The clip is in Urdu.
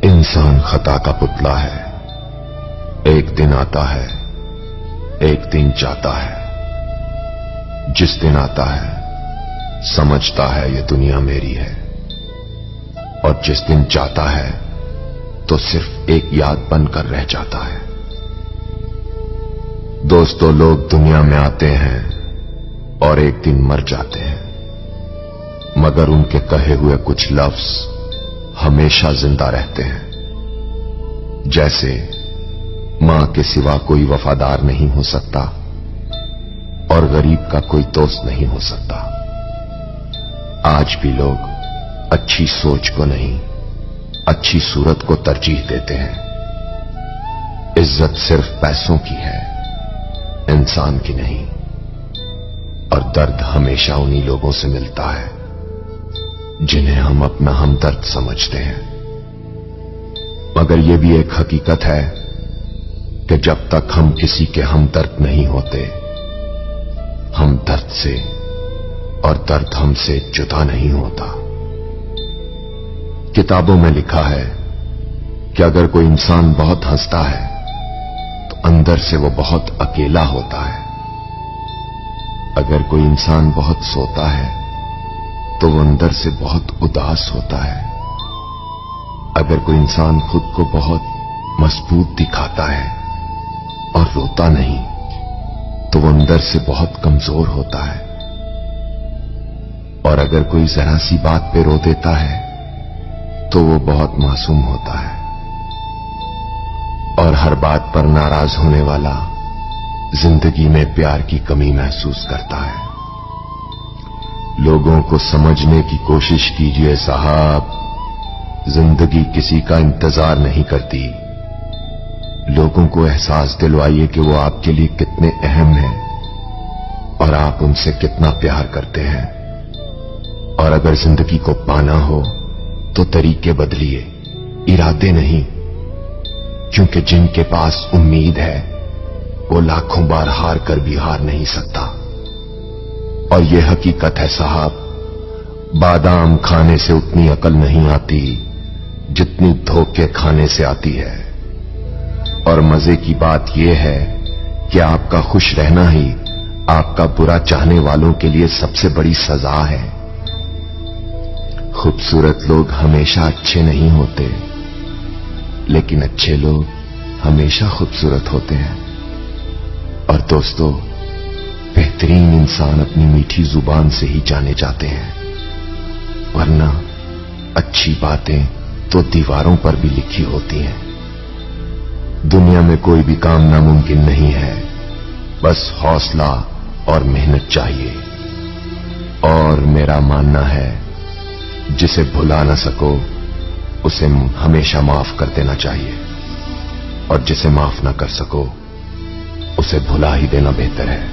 انسان خطا کا پتلا ہے، ایک دن آتا ہے، ایک دن جاتا ہے۔ جس دن آتا ہے سمجھتا ہے یہ دنیا میری ہے، اور جس دن جاتا ہے تو صرف ایک یاد بن کر رہ جاتا ہے۔ دوستو، لوگ دنیا میں آتے ہیں اور ایک دن مر جاتے ہیں، مگر ان کے کہے ہوئے کچھ لفظ ہمیشہ زندہ رہتے ہیں۔ جیسے ماں کے سوا کوئی وفادار نہیں ہو سکتا اور غریب کا کوئی دوست نہیں ہو سکتا۔ آج بھی لوگ اچھی سوچ کو نہیں، اچھی صورت کو ترجیح دیتے ہیں۔ عزت صرف پیسوں کی ہے، انسان کی نہیں، اور درد ہمیشہ انہی لوگوں سے ملتا ہے جنہیں ہم اپنا ہمدرد سمجھتے ہیں۔ مگر یہ بھی ایک حقیقت ہے کہ جب تک ہم کسی کے ہمدرد نہیں ہوتے، ہم درد سے اور درد ہم سے جدا نہیں ہوتا۔ کتابوں میں لکھا ہے کہ اگر کوئی انسان بہت ہنستا ہے تو اندر سے وہ بہت اکیلا ہوتا ہے۔ اگر کوئی انسان بہت سوتا ہے تو وہ اندر سے بہت اداس ہوتا ہے۔ اگر کوئی انسان خود کو بہت مضبوط دکھاتا ہے اور روتا نہیں تو وہ اندر سے بہت کمزور ہوتا ہے۔ اور اگر کوئی ذرا سی بات پہ رو دیتا ہے تو وہ بہت معصوم ہوتا ہے۔ اور ہر بات پر ناراض ہونے والا زندگی میں پیار کی کمی محسوس کرتا ہے۔ لوگوں کو سمجھنے کی کوشش کیجئے صاحب، زندگی کسی کا انتظار نہیں کرتی۔ لوگوں کو احساس دلوائیے کہ وہ آپ کے لیے کتنے اہم ہیں اور آپ ان سے کتنا پیار کرتے ہیں۔ اور اگر زندگی کو پانا ہو تو طریقے بدلیے، ارادے نہیں، کیونکہ جن کے پاس امید ہے وہ لاکھوں بار ہار کر بھی ہار نہیں سکتا۔ اور یہ حقیقت ہے صاحب، بادام کھانے سے اتنی عقل نہیں آتی جتنی دھوکے کھانے سے آتی ہے۔ اور مزے کی بات یہ ہے کہ آپ کا خوش رہنا ہی آپ کا برا چاہنے والوں کے لیے سب سے بڑی سزا ہے۔ خوبصورت لوگ ہمیشہ اچھے نہیں ہوتے، لیکن اچھے لوگ ہمیشہ خوبصورت ہوتے ہیں۔ اور دوستو، بہترین انسان اپنی میٹھی زبان سے ہی جانے جاتے ہیں، ورنہ اچھی باتیں تو دیواروں پر بھی لکھی ہوتی ہیں۔ دنیا میں کوئی بھی کام ناممکن نہیں ہے، بس حوصلہ اور محنت چاہیے۔ اور میرا ماننا ہے جسے بھلا نہ سکو اسے ہمیشہ معاف کر دینا چاہیے، اور جسے معاف نہ کر سکو اسے بھلا ہی دینا بہتر ہے۔